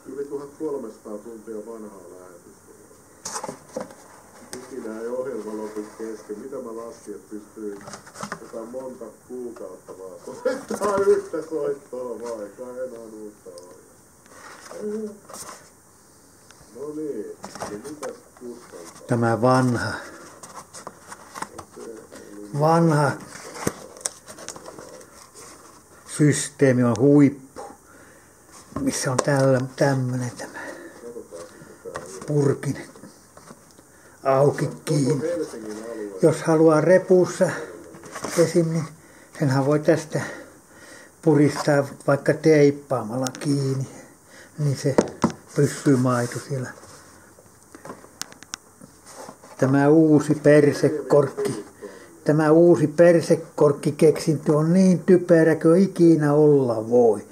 Yli 1300 tuntia vanhaa lähetystä. Ikinä ei ohjelma lopu kesken. Mitä mä laskin, että pystyy jotain monta kuukautta vaan soittaa yhtä soittoa vaikka enää uutta ohjelmaa. No niin, ja mitäs kustantaa? Tämä vanha systeemi on huippu, missä on tämmönen tämä purkin auki kiinni. Jos haluaa repussa esim, niin senhän voi tästä puristaa vaikka teippaamalla kiinni, niin se pysyy maito siellä. Tämä uusi persekorkkikeksintö on niin typerä kuin ikinä olla voi.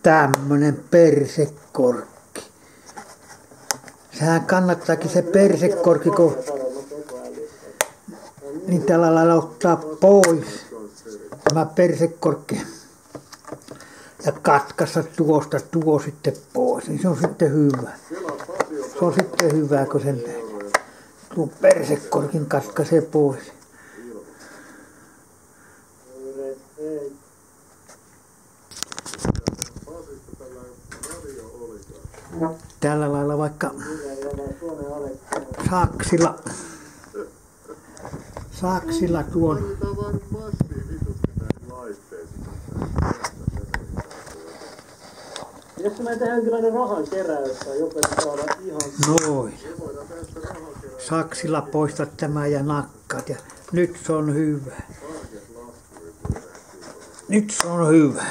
Tämmönen persekorkki. Sehän kannattaakin se persekorkki, kun niin tällä lailla ottaa pois tämä persekorkki ja katkaista tuo sitten pois. Niin se on sitten hyvä. Se on sitten hyvä, kun sen tuon persekorkin katkaisee pois. Tällä lailla vaikka saksilla tuon. Jos me tehdään jonkinlainen rahan keräys tai joku saada ihan... Noin. Saksilla poistat tämä ja nakkaat ja nyt se on hyvä. Nyt se on hyvä.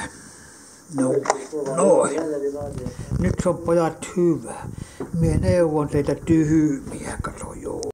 Noin. Nyt se on pojat hyvä. Mie neuvon teitä tyhmiä, kato joo.